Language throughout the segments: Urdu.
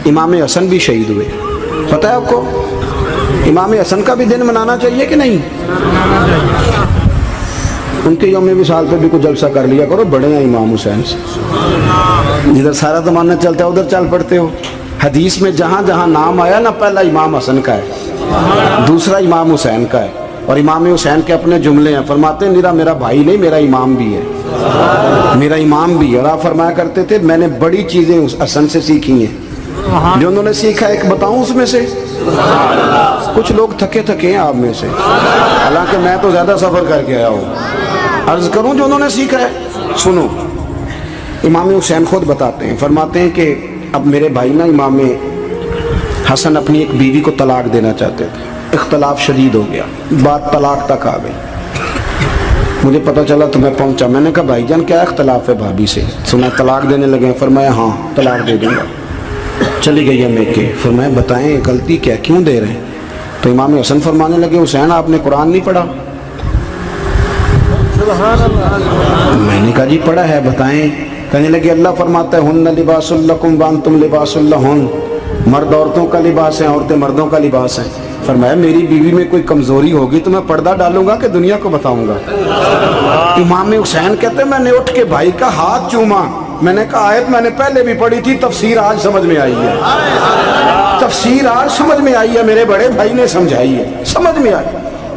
امام حسن بھی شہید ہوئے. پتہ ہے آپ کو امام حسن کا بھی دن منانا چاہیے کہ نہیں؟ ان کے یوم وصال پہ بھی کچھ جلسہ کر لیا کرو، بڑے ہیں امام حسین سے. جدھر سارا زمانہ چلتا ہے ادھر چل پڑتے ہو. حدیث میں جہاں جہاں نام آیا نا، پہلا امام حسن کا ہے، دوسرا امام حسین کا ہے. اور امام حسین کے اپنے جملے ہیں، فرماتے ہیں میرا بھائی نہیں، میرا امام بھی ہے، میرا امام بھی ہے. اور آپ فرمایا کرتے تھے میں نے بڑی چیزیں اس حسن سے سیکھی ہیں. جو انہوں نے سیکھا ایک بتاؤں اس میں سے؟ کچھ لوگ تھکے ہیں آپ میں سے، حالانکہ میں تو زیادہ سفر کر کے آیا ہوں. عرض کروں جو انہوں نے سیکھا ہے سنو. امام حسین خود بتاتے ہیں، فرماتے ہیں کہ اب میرے بھائی نا امام حسن اپنی ایک بیوی کو طلاق دینا چاہتے تھے. اختلاف شدید ہو گیا، بات طلاق تک آ گئی. مجھے پتہ چلا تو میں پہنچا. میں نے کہا بھائی جان کیا اختلاف ہے بھابھی سے؟ سنا طلاق دینے لگے. فرمایا ہاں طلاق دے دوں گا. چلی گئی ہے میکے. فرمایا بتائیں غلطی کیا، کیوں دے رہے ہیں؟ تو امام حسن فرمانے لگے حسین آپ نے قرآن نہیں پڑھا؟ میں نے کہا جی پڑھا ہے، بتائیں. کہنے لگے اللہ فرماتا ہے ہن لباس لکم وانتم لباس لہن، مرد عورتوں کا لباس ہے، عورتیں مردوں کا لباس ہیں. فرمایا میری بیوی میں کوئی کمزوری ہوگی تو میں پردہ ڈالوں گا کہ دنیا کو بتاؤں گا؟ امام حسین کہتے ہیں میں نے اٹھ کے بھائی کا ہاتھ چوما. میں نے کہا آیت میں نے پہلے بھی پڑھی تھی، تفسیر آج سمجھ میں آئی ہے، تفسیر آج سمجھ میں آئی ہے، میرے بڑے بھائی نے سمجھائی ہے، سمجھ میں آئی.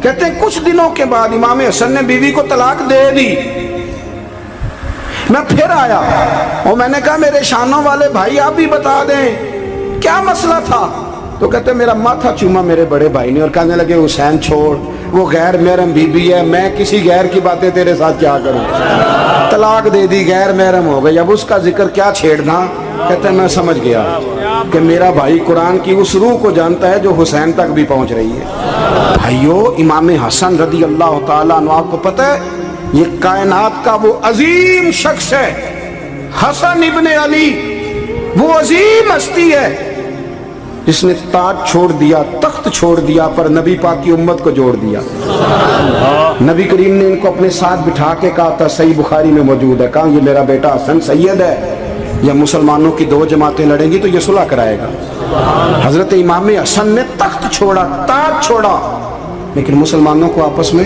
کہتے ہیں کچھ دنوں کے بعد امام حسن نے بیوی کو طلاق دے دی. میں پھر آیا اور میں نے کہا میرے شانوں والے بھائی آپ بھی بتا دیں کیا مسئلہ تھا. تو کہتے میرا ماتھا چوما میرے بڑے بھائی نے اور کہنے لگے حسین چھوڑ، وہ غیر محرم بیوی ہے، میں کسی غیر کی باتیں تیرے ساتھ کیا کروں. طلاق دے دی، غیر محرم ہو گئی، اب اس کا ذکر کیا چھیڑنا. کہتے ہیں میں سمجھ گیا کہ میرا بھائی قرآن کی اس روح کو جانتا ہے جو حسین تک بھی پہنچ رہی ہے. بھائیو امام حسن رضی اللہ تعالیٰ عنہ آپ کو پتہ ہے یہ کائنات کا وہ عظیم شخص ہے، حسن ابن علی، وہ عظیم ہستی ہے جس نے تاج چھوڑ دیا، تخت چھوڑ دیا، پر نبی پاک کی امت کو جوڑ دیا. نبی کریم نے ان کو اپنے ساتھ بٹھا کے کہا تھا، صحیح بخاری میں موجود ہے، کہا یہ میرا بیٹا حسن سید ہے، یا مسلمانوں کی دو جماعتیں لڑیں گی تو یہ صلح کرائے گا. حضرت امام حسن نے تخت چھوڑا، تاج چھوڑا، لیکن مسلمانوں کو آپس میں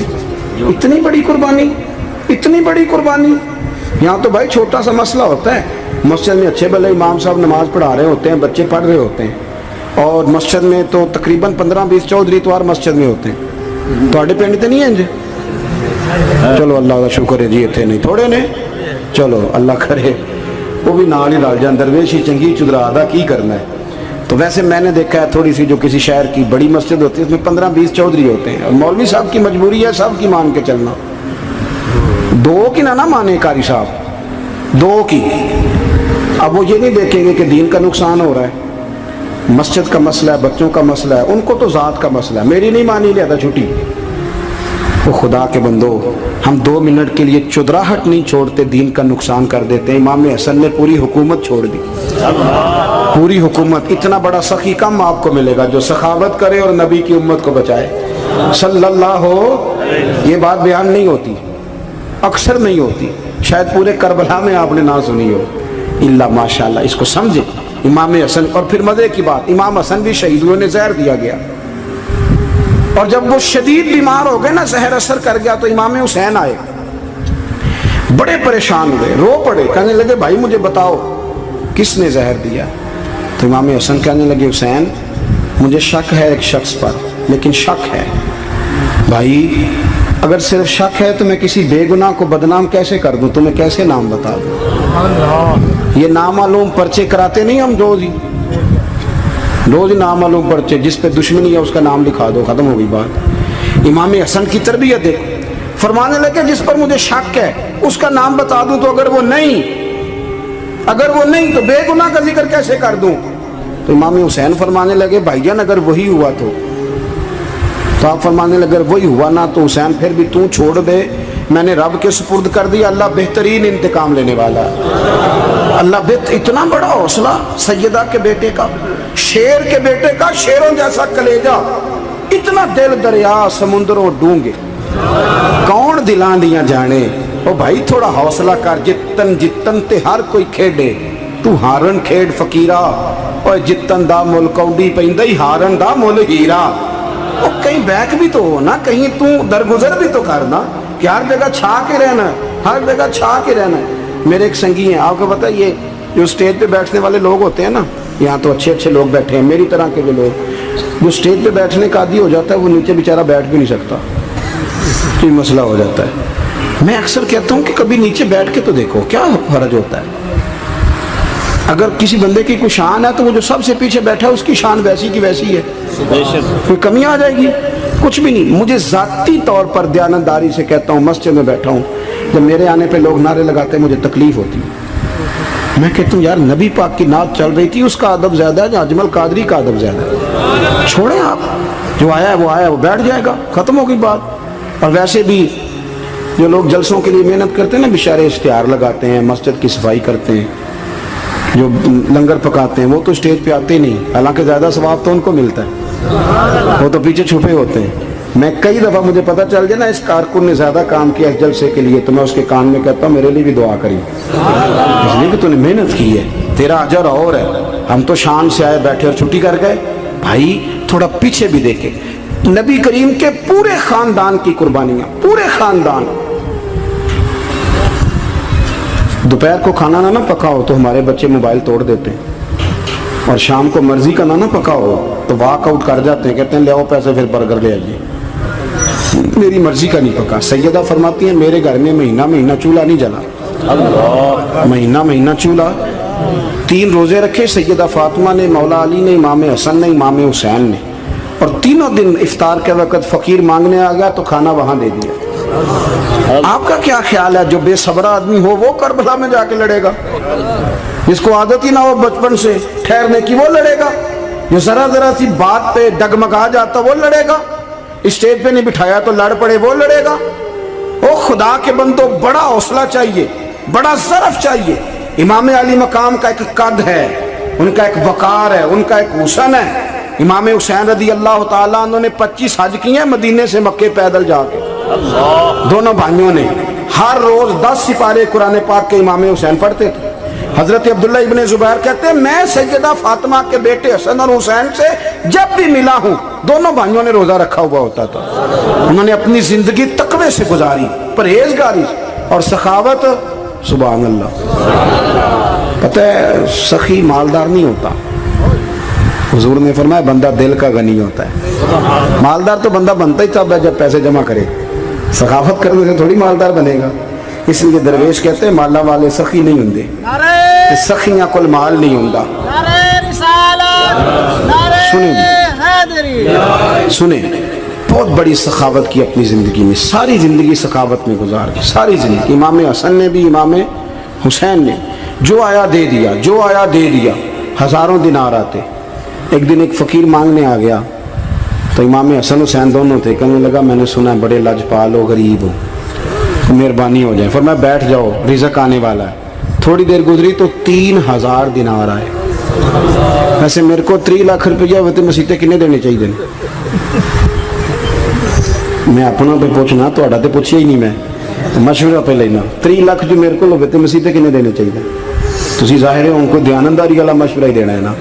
اتنی بڑی قربانی، اتنی بڑی قربانی. یہاں تو بھائی چھوٹا سا مسئلہ ہوتا ہے، مسجد میں اچھے بھلے امام صاحب نماز پڑھا رہے ہوتے ہیں، بچے پڑھ رہے ہوتے ہیں، اور مسجد میں تو تقریباً 15-20 چودھری اتوار مسجد میں ہوتے ہیں. تھوڑے پنڈ تو نہیں ہیں جی؟ چلو اللہ کا شکر ہے جی اتنے نہیں تھوڑے نے، چلو اللہ کرے وہ بھی نال ہی رل جان، درویش ہی چنگی چدرا دا کی کرنا ہے. تو ویسے میں نے دیکھا ہے تھوڑی سی جو کسی شہر کی بڑی مسجد ہوتی ہے اس میں 15-20 چودھری ہوتے ہیں، اور مولوی صاحب کی مجبوری ہے سب کی مان کے چلنا. دو کی نہ مانے قاری صاحب، دو کی. اب وہ یہ نہیں دیکھیں گے کہ دین کا نقصان ہو رہا ہے، مسجد کا مسئلہ ہے، بچوں کا مسئلہ ہے، ان کو تو ذات کا مسئلہ ہے، میری نہیں مانی لیا چھٹی. وہ خدا کے بندو ہم 2 منٹ کے لیے چدراہٹ نہیں چھوڑتے، دین کا نقصان کر دیتے ہیں. امام حسن نے پوری حکومت چھوڑ دی، پوری حکومت. اتنا بڑا سخی کم آپ کو ملے گا جو سخاوت کرے اور نبی کی امت کو بچائے صلی اللہ ہو. یہ بات بیان نہیں ہوتی، اکثر نہیں ہوتی، شاید پورے کربلا میں آپ نے نہ سنی ہو الا ماشاءاللہ. اس کو سمجھے امام حسن. اور پھر مزے کی بات، امام حسن بھی شہید ہوئے، انہیں زہر دیا گیا، اور جب وہ شدید بیمار ہو گئے نا، زہر اثر کر گیا، تو امام حسین آئے، بڑے پریشان ہوئے، رو پڑے، کہنے لگے بھائی مجھے بتاؤ کس نے زہر دیا. تو امام حسن کہنے لگے حسین مجھے شک ہے ایک شخص پر، لیکن شک ہے بھائی، اگر صرف شک ہے تو میں کسی بے گناہ کو بدنام کیسے کر دوں، تمہیں کیسے نام بتا دوں. یہ نامعلوم پرچے کراتے نہیں ہم روز نامعلوم پرچے، جس پہ دشمنی ہے اس کا نام لکھا دو، ختم ہو گئی بات. امام حسن کی تربیت دیکھو، فرمانے لگے جس پر مجھے شک ہے اس کا نام بتا دوں، تو اگر وہ نہیں تو بے گناہ کا ذکر کیسے کر دوں. تو امام حسین فرمانے لگے بھائی جان اگر وہی ہوا تو آپ فرمانے لگے اگر وہی ہوا نا تو حسین پھر بھی تو چھوڑ دے، میں نے رب کے سپرد کر دیا، اللہ بہترین انتقام لینے والا ہے. اللہ اتنا بڑا حوصلہ سیدہ کے بیٹے کا، شیر کے بیٹے کا، شیروں جیسا کلیجہ، اتنا دل دریا سمندروں ڈونگے، کون دلان دیاں جانے. او بھائی تھوڑا حوصلہ کر، جتن تے ہر کوئی کھیڑے، تو ہارن کھیڑ فقیرہ اور جتن دا مل کوڈی پیندی ہارن دا مل ہیرا. اور کہیں بیک بھی تو ہو نا, کہیں تو درگزر بھی تو کرنا کہ ہر جگہ چھا کے رہنا ہے, ہر جگہ چھا کے رہنا ہے. میرے ایک سنگی ہیں, آپ کو پتہ یہ جو اسٹیج پہ بیٹھنے والے لوگ ہوتے ہیں نا, یہاں تو اچھے اچھے لوگ بیٹھے ہیں میری طرح کے جو لوگ, جو اسٹیج پہ بیٹھنے کا عادی ہو جاتا ہے وہ نیچے بیچارہ بیٹھ بھی نہیں سکتا, کوئی مسئلہ ہو جاتا ہے. میں اکثر کہتا ہوں کہ کبھی نیچے بیٹھ کے تو دیکھو کیا فرق ہوتا ہے. اگر کسی بندے کی کوئی شان ہے تو وہ جو سب سے پیچھے بیٹھا ہے اس کی شان ویسی کی ویسی ہے, کوئی کمی آ جائے گی؟ کچھ بھی نہیں. مجھے ذاتی طور پر دیانتداری سے کہتا ہوں, مسجد میں بیٹھا ہوں, جب میرے آنے پہ لوگ نعرے لگاتے ہیں مجھے تکلیف ہوتی ہے. میں کہتا ہوں یار نبی پاک کی نعت چل رہی تھی, اس کا ادب زیادہ ہے یا اجمل قادری کا ادب زیادہ ہے؟ چھوڑیں آپ, جو آیا ہے وہ بیٹھ جائے گا, ختم ہو گئی بات. اور ویسے بھی جو لوگ جلسوں کے لیے محنت کرتے ہیں نا, بیچارے اشتہار لگاتے ہیں, مسجد کی صفائی کرتے ہیں, جو لنگر پکاتے ہیں, وہ تو اسٹیج پہ آتے ہی نہیں, حالانکہ زیادہ ثواب تو ان کو ملتا ہے, وہ تو پیچھے چھپے ہوتے ہیں. میں کئی دفعہ مجھے پتہ چل جائے نا اس کارکن نے زیادہ کام کیا اس جلسے کے لیے, تو میں اس کے کان میں کہتا ہوں میرے لیے بھی دعا کری, اس لیے کہ تو نے محنت کی ہے, تیرا اجر اور ہے. ہم تو شان سے آئے بیٹھے اور چھٹی کر گئے. بھائی تھوڑا پیچھے بھی دیکھے, نبی کریم کے پورے خاندان کی قربانیاں, پورے خاندان. دوپہر کو کھانا نہ پکا ہو تو ہمارے بچے موبائل توڑ دیتے ہیں, اور شام کو مرضی کا نہ پکا ہو تو واک آؤٹ کر جاتے ہیں, کہتے ہیں لے آؤ پیسے پھر برگر لے آئیے, میری مرضی کا نہیں پکا. سیدہ فرماتی ہیں میرے گھر میں مہینہ مہینہ چولہا نہیں جلا, مہینہ مہینہ چولہا. 3 روزے رکھے سیدہ فاطمہ نے, مولا علی نے, امام حسن نے, امام حسین نے, اور تینوں دن افطار کے وقت فقیر مانگنے آ گیا تو کھانا وہاں دے دیا. آپ کا کیا خیال ہے جو بے صبر آدمی ہو وہ کربلا میں جا کے لڑے گا؟ جس کو عادت ہی نہ ہو بچپن سے ٹھہرنے کی وہ لڑے گا؟ جو ذرا ذرا سی بات پہ ڈگمگا جاتا وہ لڑے گا؟ اسٹیج پہ نہیں بٹھایا تو لڑ پڑے وہ لڑے گا؟ او خدا کے بندو, بڑا حوصلہ چاہیے, بڑا ظرف چاہیے. امام علی مقام کا ایک قد ہے, ان کا ایک وقار ہے, ان کا ایک حسن ہے. امام حسین رضی اللہ تعالیٰ عنہ نے 25 حج کیے ہیں مدینے سے مکے پیدل جا کے. دونوں بھائیوں نے ہر روز 10 سپارے قرآن پاک کے امام حسین پڑھتے تھے. حضرت عبداللہ ابن زبیر کہتے ہیں میں سیدہ فاطمہ کے بیٹے حسن اور حسین سے جب بھی ملا ہوں دونوں بھائیوں نے روزہ رکھا ہوا ہوتا تھا. انہوں نے اپنی زندگی تقوی سے گزاری, پرہیزگاری اور سخاوت. سبحان اللہ. پتہ ہے سخی مالدار نہیں ہوتا, حضور نے فرمایا بندہ دل کا غنی ہوتا ہے. مالدار تو بندہ بنتا ہی تب ہے جب پیسے جمع کرے, سخاوت کرنے سے تھوڑی مالدار بنے گا. اس لیے درویش کہتے ہیں مالا والے سخی نہیں ہوندے, سخیاں کل مال نہیں ہوندا. سنیں بہت بڑی سخاوت کی اپنی زندگی میں, ساری زندگی سخاوت میں گزار دی, ساری زندگی. امام حسن نے بھی, امام حسین نے, جو آیا دے دیا, جو آیا دے دیا. ہزاروں دینار آتے. ایک دن ایک فقیر مانگنے آ گیا تو امام حسن حسین دونوں تھے, کہنے لگا میں نے سنا ہے بڑے لجپال ہو, غریب ہو, مہربانی ہو جائے. فرمایا بیٹھ جاؤ رزق آنے والا ہے. تھوڑی دیر گزری تو 3000 دینار آئے. ویسے میرے کو 3 لاکھ روپیہ ہوئے تو مسیطے کنے دینے چاہیے؟ میں اپنا پہ پوچھنا, تو پوچھیا ہی نہیں, میں مشورہ پہ لینا. 3 لاکھ جو میرے کو ہوئے تو مسیطے کنے دینے چاہیے؟ تسی ظاہر ہے ان کو دیانتداری والا مشورہ ہی دینا ہے نا,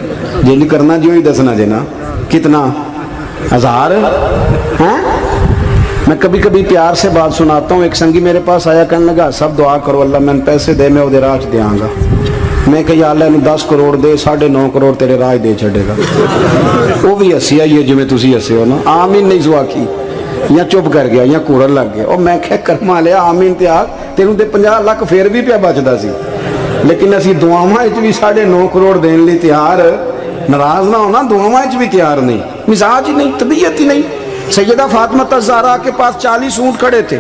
جی نہیں کرنا جو ہی دسنا جی نا. کتنا 1000 ہیں؟ میں کبھی کبھی پیار سے بات سناتا ہوں. ایک سنگی میرے پاس آیا, کہنے لگا سب دعا کرو اللہ میں پیسے دے, میں وہ راہ دیا گا. میں کہ یا اللہ 10 کروڑ دے, 9.5 کروڑ تیرے راہ دے چھڑے گا. وہ بھی ہسی آئی ہے جو میں تسی ہسے ہو نا. آمین نہیں سوا کی, یا چپ کر گیا یا کورن لگ گیا. اور میں کہ کرما لیا آمین تے آگ, تینوں تے 50 لاکھ پھر بھی پیا بچدا سی. لیکن اسی دعاواں وچ بھی 9.5 کروڑ دین لی تیار, ناراض نہ ہونا, دعاواں وچ بھی تیار نہیں, مزاج ہی نہیں, طبیعت ہی نہیں. سیدہ فاطمہ الزہرا کے پاس 40 اونٹ کھڑے تھے.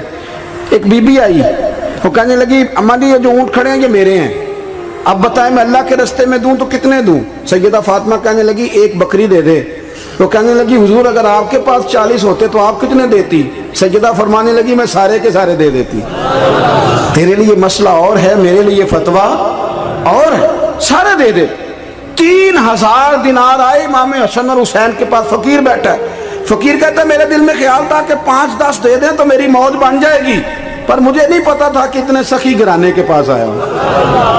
ایک بی بی آئی, وہ کہنے لگی اماں جی یہ جو اونٹ کھڑے ہیں یہ میرے ہیں, اب بتائیں میں اللہ کے رستے میں دوں تو کتنے دوں؟ سیدہ فاطمہ کہنے لگی 1 بکری دے دے. وہ کہنے لگی حضور اگر آپ کے پاس 40 ہوتے تو آپ کتنے دیتی؟ سیدہ فرمانے لگی میں سارے کے سارے دے دیتی. تیرے لیے مسئلہ اور ہے, میرے لیے فتویٰ اور ہے, سارے دے دے. 3000 دینار آئے امام حسن اور حسین کے پاس. فقیر بیٹھا ہے, فقیر کہتا ہے میرے دل میں خیال تھا کہ 5-10 دے دیں تو میری موت بن جائے گی. پر مجھے نہیں پتا تھا کہ اتنے سخی گھرانے کے پاس آیا ہوں.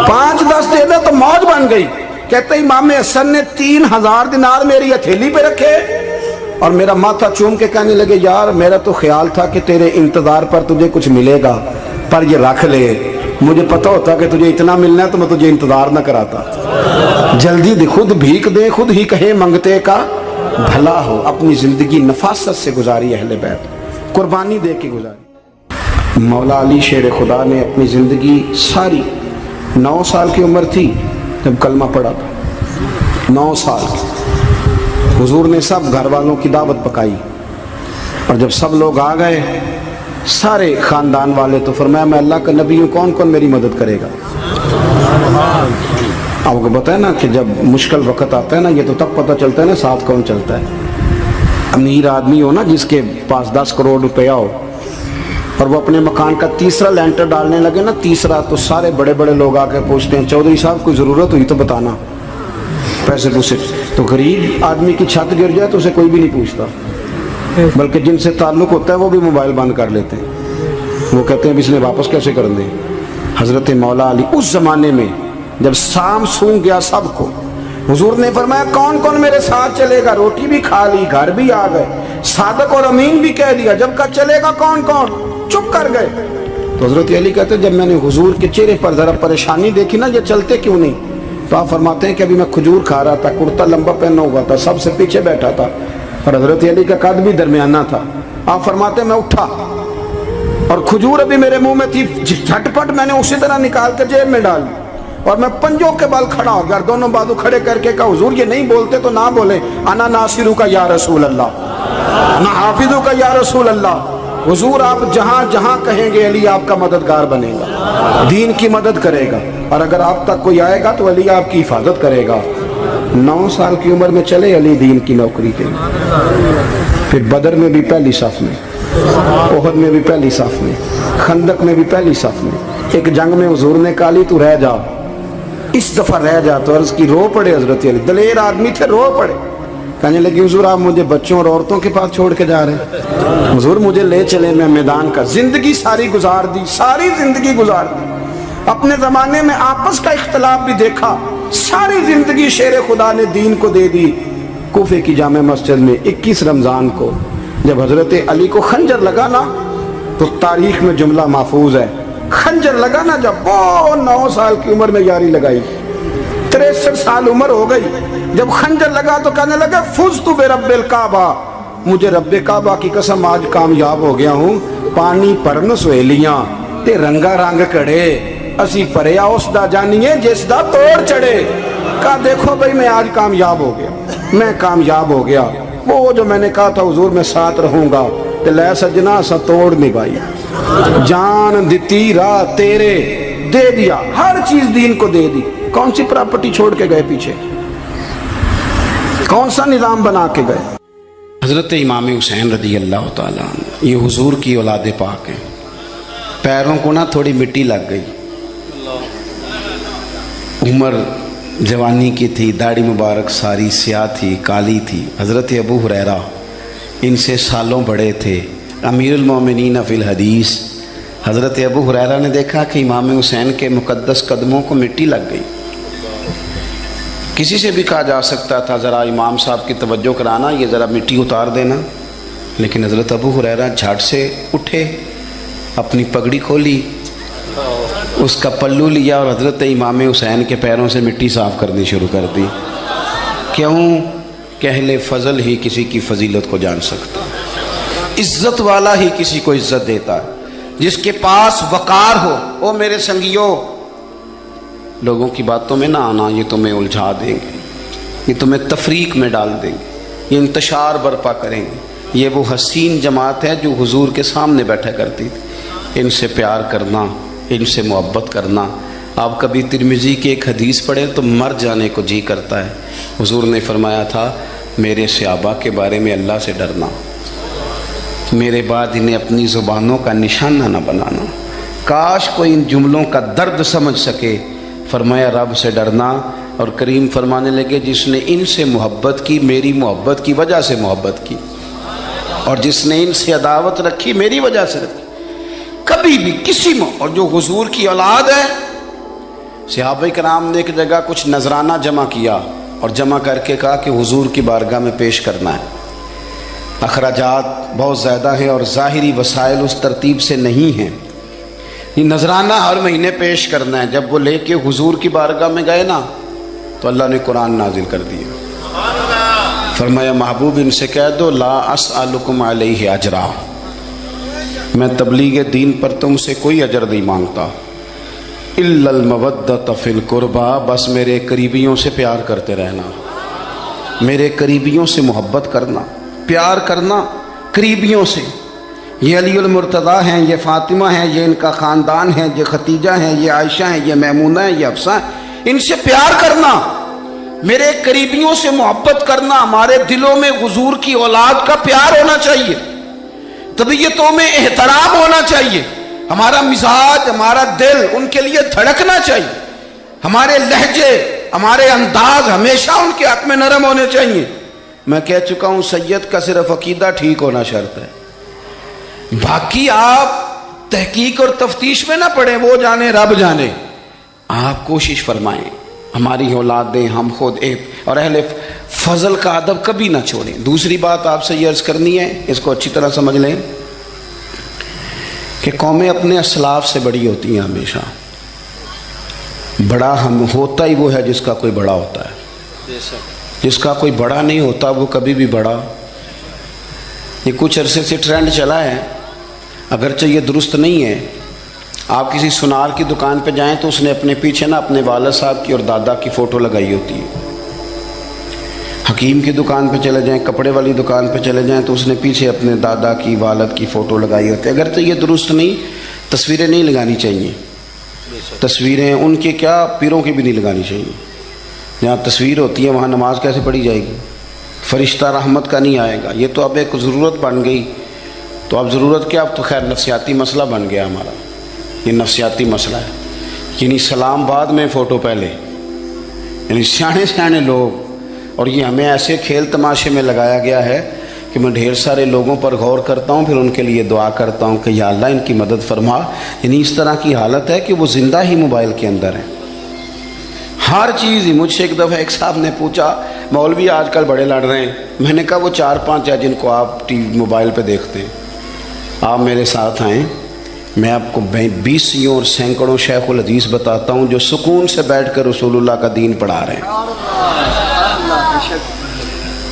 5-10 دے دے تو موج بن گئی. کہتے امام حسن نے 3000 دینار میری ہتھیلی پہ رکھے اور میرا ماتھا چوم کے کہنے لگے یار میرا تو خیال تھا کہ تیرے انتظار پر تجھے کچھ ملے گا پر یہ رکھ لے, مجھے پتا ہوتا کہ تجھے اتنا ملنا ہے تو میں تجھے انتظار نہ کراتا. جلدی دے, خود بھیک دے خود ہی کہے منگتے کا بھلا ہو. اپنی زندگی نفاست سے گزاری اہل بیت, قربانی دے کے گزاری. مولا علی شیر خدا نے اپنی زندگی ساری 9 سال کی عمر تھی جب کلمہ پڑھا تھا. 9 سال حضور نے سب گھر والوں کی دعوت پکائی اور جب سب لوگ آ گئے سارے خاندان والے تو فرمایا میں اللہ کا نبی ہوں, کون کون میری مدد کرے گا. آپ کو پتہ ہے نا کہ جب مشکل وقت آتا ہے نا یہ تو تب پتہ چلتا ہے نا ساتھ کون چلتا ہے. امیر آدمی ہو نا جس کے پاس 10 کروڑ روپیہ ہو اور وہ اپنے مکان کا تیسرا لینٹر ڈالنے لگے نا, تیسرا, تو سارے بڑے بڑے لوگ آ کے پوچھتے ہیں چودھری صاحب کوئی ضرورت ہوئی تو بتانا, پیسے پوچھے. تو غریب آدمی کی چھت گر جائے تو اسے کوئی بھی نہیں پوچھتا, بلکہ جن سے تعلق ہوتا ہے وہ بھی موبائل بند کر لیتے ہیں. وہ کہتے ہیں اب اس نے واپس کیسے کر دیں. حضرت مولا علی اس زمانے میں جب سام سونگ گیا سب کو, حضور نے فرمایا کون کون میرے ساتھ چلے گا. روٹی بھی کھا لی, گھر بھی آ گئے, صادق اور امین بھی کہہ دیا. جب کہا چلے گا کون کون, چپ کر گئے. تو حضرت علی کہتے ہیں جب میں نے حضور کے چہرے پر ذرا پریشانی دیکھی نا یہ چلتے کیوں نہیں, تو آپ فرماتے ہیں کہ ابھی میں کھجور کھا رہا تھا, کرتا لمبا پہنا ہوا تھا, سب سے پیچھے بیٹھا تھا اور حضرت علی کا قد بھی درمیانہ تھا. آپ فرماتے ہیں میں اٹھا اور کھجور ابھی میرے منہ میں تھی, جھٹ پٹ میں نے اسی طرح نکال کے جیب میں ڈال اور میں پنجوں کے بل کھڑا ہو گیا, دونوں بازو کھڑے کر کے کہا حضور یہ نہیں بولتے تو نہ بولیں, انا ناصرو کا یا رسول اللہ, انا حافظو کا یا رسول اللہ. حضور آپ جہاں جہاں کہیں گے علی آپ کا مددگار بنے گا, دین کی مدد کرے گا, اور اگر آپ تک کوئی آئے گا تو علی آپ کی حفاظت کرے گا. 9 سال کی عمر میں چلے علی دین کی نوکری کے لیے. پھر بدر میں بھی پہلی صف میں, احد میں بھی پہلی صف میں, خندق میں بھی پہلی صف میں. ایک جنگ میں حضور نے کہا علی تو رہ جا, اس دفعہ رہ جا. تو عرض کی رو پڑے حضرت علی, دلیر آدمی تھے, رو پڑے. کہنے لگے حضور آپ مجھے بچوں اور عورتوں کے پاس چھوڑ کے جا رہے ہیں, حضور مجھے لے چلے, میں میدان کا زندگی ساری گزار دی, ساری زندگی گزار دی. اپنے زمانے میں آپس کا اختلاف بھی دیکھا, ساری زندگی شیر خدا نے دین کو دے دی. کوفے کی جامع مسجد میں 21 رمضان کو جب حضرت علی کو خنجر لگا نا, تو تاریخ میں جملہ محفوظ ہے, خنجر لگا نا جب وہ 9 سال کی عمر میں یاری لگائی, 63 سال عمر ہو گئی, جب خنجر لگا تو کہنے لگا فزت برب الکعبہ, مجھے رب کعبہ کی قسم آج کامیاب ہو گیا ہوں. پانی پرن سویلیاں تے رنگا رنگ کڑے, اسی پریا اس دا جانیے جس دا توڑ چڑھے. کہا دیکھو بھئی میں آج کامیاب ہو گیا, میں کامیاب ہو گیا. وہ جو میں نے کہا تھا حضور میں ساتھ رہوں گا, تے لے سجنا سا توڑ نبھائی, جان دیتی راہ تیرے دے دیا, ہر چیز دین کو دے دی. کون سی پراپرٹی چھوڑ کے گئے پیچھے, کون سا نظام بنا کے گئے. حضرت امام حسین رضی اللہ تعالیٰ عنہ یہ حضور کی اولاد پاک ہیں. پیروں کو نا تھوڑی مٹی لگ گئی, عمر جوانی کی تھی, داڑھی مبارک ساری سیاہ تھی, کالی تھی. حضرت ابو ہریرہ ان سے سالوں بڑے تھے, امیر المومنین فی الحدیث. حضرت ابو ہریرہ نے دیکھا کہ امام حسین کے مقدس قدموں کو مٹی لگ گئی. کسی سے بھی کہا جا سکتا تھا ذرا امام صاحب کی توجہ کرانا, یہ ذرا مٹی اتار دینا, لیکن حضرت ابو ہریرہ جھٹ سے اٹھے, اپنی پگڑی کھولی, اس کا پلو لیا اور حضرت امام حسین کے پیروں سے مٹی صاف کرنی شروع کر دی. کیوں کہ اہل فضل ہی کسی کی فضیلت کو جان سکتا, عزت والا ہی کسی کو عزت دیتا ہے. جس کے پاس وقار ہو, او میرے سنگیو لوگوں کی باتوں میں نہ آنا, یہ تمہیں الجھا دیں گے, یہ تمہیں تفریق میں ڈال دیں گے, یہ انتشار برپا کریں گے. یہ وہ حسین جماعت ہے جو حضور کے سامنے بیٹھا کرتی تھی. ان سے پیار کرنا, ان سے محبت کرنا. آپ کبھی ترمذی کی ایک حدیث پڑھیں تو مر جانے کو جی کرتا ہے. حضور نے فرمایا تھا میرے صحابہ کے بارے میں اللہ سے ڈرنا, میرے بعد انہیں اپنی زبانوں کا نشانہ نہ بنانا. کاش کوئی ان جملوں کا درد سمجھ سکے. فرمایا رب سے ڈرنا, اور کریم فرمانے لگے جس نے ان سے محبت کی میری محبت کی وجہ سے محبت کی, اور جس نے ان سے عداوت رکھی میری وجہ سے رکھی. کبھی بھی کسی میں. اور جو حضور کی اولاد ہے، صحابہ کرام نے ایک جگہ کچھ نذرانہ جمع کیا اور جمع کر کے کہا کہ حضور کی بارگاہ میں پیش کرنا ہے. اخراجات بہت زیادہ ہیں اور ظاہری وسائل اس ترتیب سے نہیں ہیں. یہ نذرانہ ہر مہینے پیش کرنا ہے. جب وہ لے کے حضور کی بارگاہ میں گئے نا تو اللہ نے قرآن نازل کر دیا. فرمایا محبوب ان سے کہہ دو لا اسألکم علیہ اجرا، میں تبلیغ دین پر تم سے کوئی اجر نہیں مانگتا، الا المودۃ فی القربى، بس میرے قریبیوں سے پیار کرتے رہنا، میرے قریبیوں سے محبت کرنا، پیار کرنا قریبیوں سے. یہ علی المرتضیٰ ہیں، یہ فاطمہ ہیں، یہ ان کا خاندان ہے، یہ ختیجہ ہیں، یہ عائشہ ہیں، یہ میمونہ ہیں، یہ حفصہ ہیں، ان سے پیار کرنا، میرے قریبیوں سے محبت کرنا. ہمارے دلوں میں حضور کی اولاد کا پیار ہونا چاہیے، طبیعتوں میں احترام ہونا چاہیے، ہمارا مزاج، ہمارا دل ان کے لیے دھڑکنا چاہیے، ہمارے لہجے، ہمارے انداز ہمیشہ ان کے حق میں نرم ہونے چاہیے. میں کہہ چکا ہوں سید کا صرف عقیدہ ٹھیک ہونا شرط ہے، باقی آپ تحقیق اور تفتیش میں نہ پڑیں، وہ جانے رب جانے. آپ کوشش فرمائیں ہماری اولادیں، ہم خود اور اہل فضل کا ادب کبھی نہ چھوڑیں. دوسری بات آپ سے یہ عرض کرنی ہے، اس کو اچھی طرح سمجھ لیں کہ قومیں اپنے اسلاف سے بڑی ہوتی ہیں ہمیشہ. بڑا ہم ہوتا ہی وہ ہے جس کا کوئی بڑا ہوتا ہے، جس کا کوئی بڑا نہیں ہوتا وہ کبھی بھی بڑا. یہ کچھ عرصے سے ٹرینڈ چلا ہے، اگرچہ یہ درست نہیں ہے. آپ کسی سنار کی دکان پہ جائیں تو اس نے اپنے پیچھے نا اپنے والد صاحب کی اور دادا کی فوٹو لگائی ہوتی ہے. حکیم کی دکان پہ چلے جائیں، کپڑے والی دکان پہ چلے جائیں تو اس نے پیچھے اپنے دادا کی، والد کی فوٹو لگائی ہوتی ہے. اگرچہ یہ درست نہیں، تصویریں نہیں لگانی چاہیے. تصویریں ان کے کیا، پیروں کی بھی نہیں لگانی چاہیے. جہاں تصویر ہوتی ہے وہاں نماز کیسے پڑھی جائے گی؟ فرشتہ رحمت کا نہیں آئے گا. یہ تو اب ایک ضرورت بن گئی. تو اب ضرورت کیا، اب تو خیر نفسیاتی مسئلہ بن گیا ہمارا. یہ نفسیاتی مسئلہ ہے، یعنی سلام بعد میں فوٹو پہلے، یعنی سیانے سیانے لوگ. اور یہ ہمیں ایسے کھیل تماشے میں لگایا گیا ہے کہ میں ڈھیر سارے لوگوں پر غور کرتا ہوں، پھر ان کے لیے دعا کرتا ہوں کہ یا اللہ ان کی مدد فرما. یعنی اس طرح کی حالت ہے کہ وہ زندہ ہی موبائل کے اندر ہیں، ہر چیز ہی. مجھ سے ایک دفعہ ایک صاحب نے پوچھا مولوی آج کل بڑے لڑ رہے ہیں. میں نے کہا وہ 4-5 ہے جن کو آپ ٹی وی موبائل پہ دیکھتے ہیں، آپ میرے ساتھ آئیں، میں آپ کو 20 اور سینکڑوں شیخ الحدیث بتاتا ہوں جو سکون سے بیٹھ کر رسول اللہ کا دین پڑھا رہے ہیں.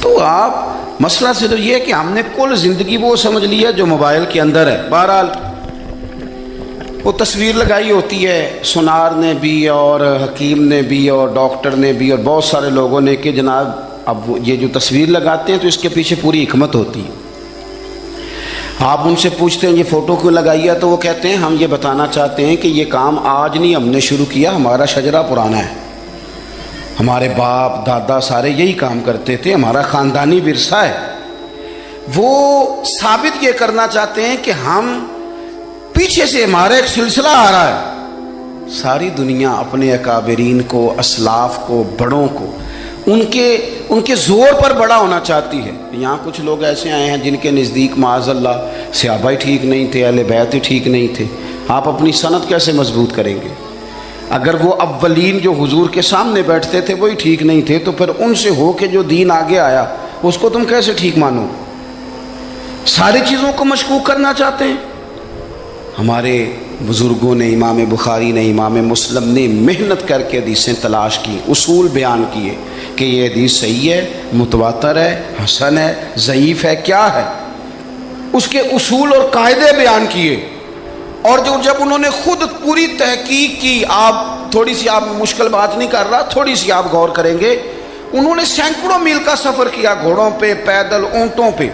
تو آپ مسئلہ صرف یہ ہے کہ ہم نے کل زندگی وہ سمجھ لیا جو موبائل کے اندر ہے. بہرحال وہ تصویر لگائی ہوتی ہے سنار نے بھی اور حکیم نے بھی اور ڈاکٹر نے بھی اور بہت سارے لوگوں نے کہ جناب اب یہ جو تصویر لگاتے ہیں تو اس کے پیچھے پوری حکمت ہوتی ہے. آپ ان سے پوچھتے ہیں یہ فوٹو کیوں لگائی ہے تو وہ کہتے ہیں ہم یہ بتانا چاہتے ہیں کہ یہ کام آج نہیں ہم نے شروع کیا، ہمارا شجرہ پرانا ہے، ہمارے باپ دادا سارے یہی کام کرتے تھے، ہمارا خاندانی ورثہ ہے. وہ ثابت یہ کرنا چاہتے ہیں کہ ہم پیچھے سے ہمارا ایک سلسلہ آ رہا ہے. ساری دنیا اپنے اکابرین کو، اسلاف کو، بڑوں کو ان کے زور پر بڑا ہونا چاہتی ہے. یہاں کچھ لوگ ایسے آئے ہیں جن کے نزدیک معاذ اللہ صحابہ ہی ٹھیک نہیں تھے، اہل بیت ہی ٹھیک نہیں تھے. آپ اپنی سند کیسے مضبوط کریں گے؟ اگر وہ اولین جو حضور کے سامنے بیٹھتے تھے وہی ٹھیک نہیں تھے تو پھر ان سے ہو کے جو دین آگے آیا اس کو تم کیسے ٹھیک مانو؟ ساری چیزوں کو مشکوک کرنا چاہتے ہیں. ہمارے بزرگوں نے، امام بخاری نے، امام مسلم نے محنت کر کے حدیثیں تلاش کی، اصول بیان کیے کہ یہ حدیث صحیح ہے، متواتر ہے، حسن ہے، ضعیف ہے، کیا ہے، اس کے اصول اور قاعدے بیان کیے. اور جب انہوں نے خود پوری تحقیق کی، آپ تھوڑی سی، آپ مشکل بات نہیں کر رہا، تھوڑی سی آپ غور کریں گے، انہوں نے سینکڑوں میل کا سفر کیا، گھوڑوں پہ، پیدل، اونٹوں پہ،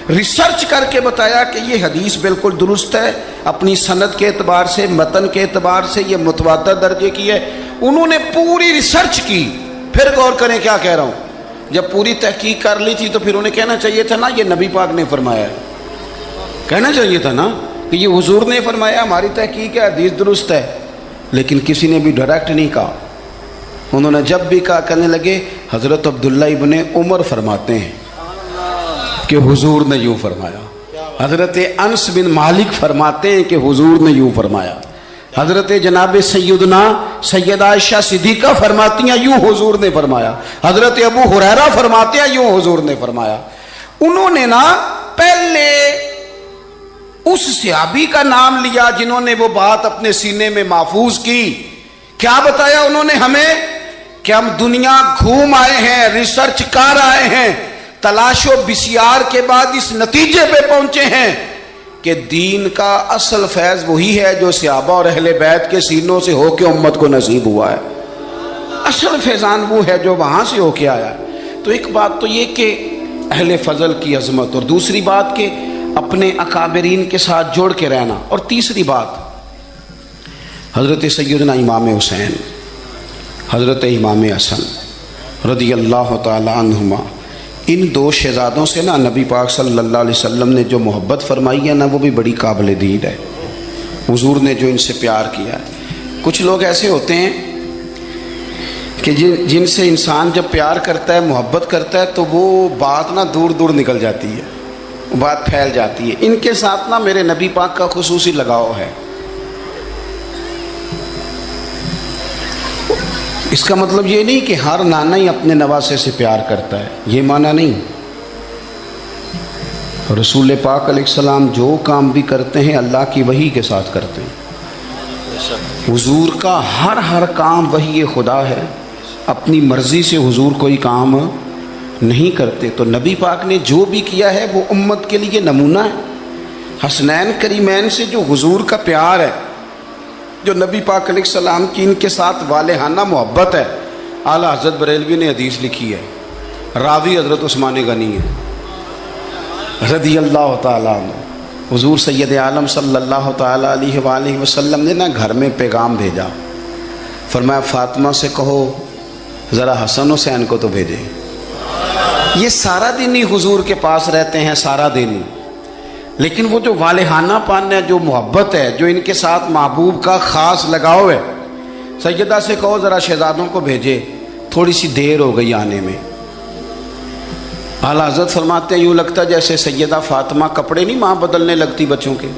ریسرچ کر کے بتایا کہ یہ حدیث بالکل درست ہے، اپنی سند کے اعتبار سے، متن کے اعتبار سے یہ متواتر درجے کی ہے. انہوں نے پوری ریسرچ کی. پھر غور کریں کیا کہہ رہا ہوں، جب پوری تحقیق کر لی تھی تو پھر انہیں کہنا چاہیے تھا نا یہ نبی پاک نے فرمایا ہے، کہنا چاہیے تھا نا کہ یہ حضور نے فرمایا، ہماری تحقیق ہے، حدیث درست ہے. لیکن کسی نے بھی ڈائریکٹ نہیں کہا. انہوں نے جب بھی کہا کہنے لگے حضرت عبداللہ ابن عمر فرماتے ہیں کہ حضور نے یوں فرمایا. حضرت انس بن مالک فرماتے ہیں کہ حضور نے یوں فرمایا. حضرت جناب سیدنا سیدہ عائشہ صدیقہ فرماتی ہیں یوں حضور نے فرمایا. حضرت ابو ہریرہ فرماتے ہیں یوں حضور نے فرمایا. انہوں نے نا پہلے اس صحابی کا نام لیا جنہوں نے وہ بات اپنے سینے میں محفوظ کی. کیا بتایا انہوں نے ہمیں کہ ہم دنیا گھوم آئے ہیں, ریسرچ کر آئے ہیں, تلاش و بسیار کے بعد اس نتیجے پہ پہنچے ہیں کہ دین کا اصل فیض وہی ہے جو صحابہ اور اہل بیت کے سینوں سے ہو کے امت کو نصیب ہوا ہے. اصل فیضان وہ ہے جو وہاں سے ہو کے آیا. تو ایک بات تو یہ کہ اہل فضل کی عظمت, اور دوسری بات کہ اپنے اکابرین کے ساتھ جوڑ کے رہنا, اور تیسری بات حضرت سیدنا امام حسین, حضرت امام حسن رضی اللہ تعالی عنہما, ان دو شہزادوں سے نا نبی پاک صلی اللہ علیہ وسلم نے جو محبت فرمائی ہے نا وہ بھی بڑی قابل دید ہے. حضور نے جو ان سے پیار کیا ہے. کچھ لوگ ایسے ہوتے ہیں کہ جن سے انسان جب پیار کرتا ہے, محبت کرتا ہے, تو وہ بات نا دور دور نکل جاتی ہے, بات پھیل جاتی ہے. ان کے ساتھ نا میرے نبی پاک کا خصوصی لگاؤ ہے. اس کا مطلب یہ نہیں کہ ہر نانا ہی اپنے نواسے سے پیار کرتا ہے, یہ معنی نہیں. رسول پاک علیہ السلام جو کام بھی کرتے ہیں اللہ کی وحی کے ساتھ کرتے ہیں. حضور کا ہر کام وحی خدا ہے, اپنی مرضی سے حضور کوئی کام نہیں کرتے. تو نبی پاک نے جو بھی کیا ہے وہ امت کے لیے نمونہ ہے. حسنین کریمین سے جو حضور کا پیار ہے, جو نبی پاک علیہ السلام کی ان کے ساتھ والہانہ محبت ہے, اعلیٰ حضرت بریلوی نے حدیث لکھی ہے, راوی حضرت عثمان غنی ہے رضی اللہ تعالیٰ عنہ. حضور سید عالم صلی اللہ تعالیٰ علیہ وآلہ وسلم نے نا گھر میں پیغام بھیجا, فرمایا فاطمہ سے کہو ذرا حسن حسین کو تو بھیجے. یہ سارا دن ہی حضور کے پاس رہتے ہیں, سارا دن ہی, لیکن وہ جو والہانہ پن ہے, جو محبت ہے, جو ان کے ساتھ محبوب کا خاص لگاؤ ہے, سیدہ سے کہو ذرا شہزادوں کو بھیجے, تھوڑی سی دیر ہو گئی آنے میں. اعلیٰ حضرت فرماتے ہیں یوں لگتا جیسے سیدہ فاطمہ کپڑے نہیں ماں بدلنے لگتی بچوں کے,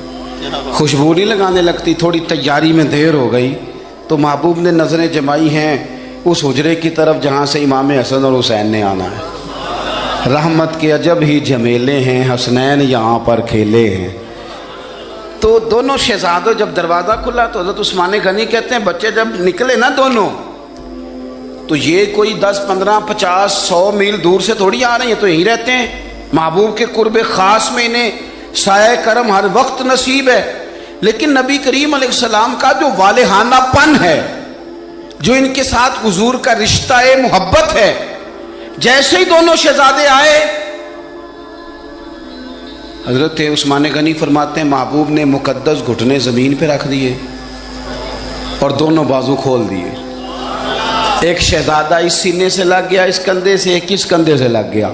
خوشبو نہیں لگانے لگتی, تھوڑی تیاری میں دیر ہو گئی تو محبوب نے نظریں جمائی ہیں اس حجرے کی طرف جہاں سے امام حسن اور حسین نے آنا ہے. رحمت کے عجب ہی جمیلے ہیں, حسنین یہاں پر کھیلے ہیں. تو دونوں شہزادوں جب دروازہ کھلا تو حضرت عثمان غنی کہتے ہیں بچے جب نکلے نا دونوں, تو یہ کوئی 10 15 50 100 میل دور سے تھوڑی آ رہے ہیں, تو یہیں رہتے ہیں. محبوب کے قرب خاص میں انہیں سایہ کرم ہر وقت نصیب ہے. لیکن نبی کریم علیہ السلام کا جو والہانہ پن ہے, جو ان کے ساتھ حضور کا رشتہ محبت ہے, جیسے ہی دونوں شہزادے آئے, حضرت عثمان غنی فرماتے ہیں محبوب نے مقدس گھٹنے زمین پہ رکھ دیے اور دونوں بازو کھول دیے. ایک شہزادہ اس سینے سے لگ گیا اس کندھے سے, ایک اس کندھے سے لگ گیا.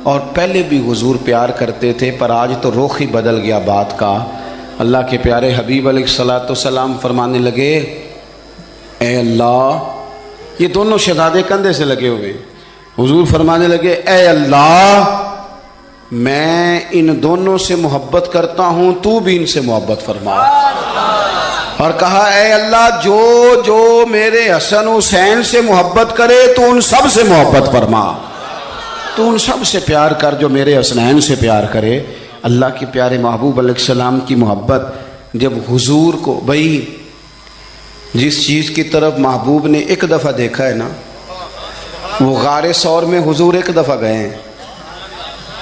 اور پہلے بھی حضور پیار کرتے تھے, پر آج تو رخ ہی بدل گیا بات کا. اللہ کے پیارے حبیب علیہ الصلوۃ والسلام فرمانے لگے اے اللہ, یہ دونوں شہزادے کندھے سے لگے ہوئے, حضور فرمانے لگے اے اللہ میں ان دونوں سے محبت کرتا ہوں, تو بھی ان سے محبت فرما. اور کہا اے اللہ جو جو میرے حسن حسین سے محبت کرے تو ان سب سے محبت فرما, تو ان سب سے پیار کر جو میرے حسنین سے پیار کرے. اللہ کے پیارے محبوب علیہ السلام کی محبت جب حضور کو, بھائی جس چیز کی طرف محبوب نے ایک دفعہ دیکھا ہے نا, وہ غار ثور میں حضور ایک دفعہ گئے ہیں,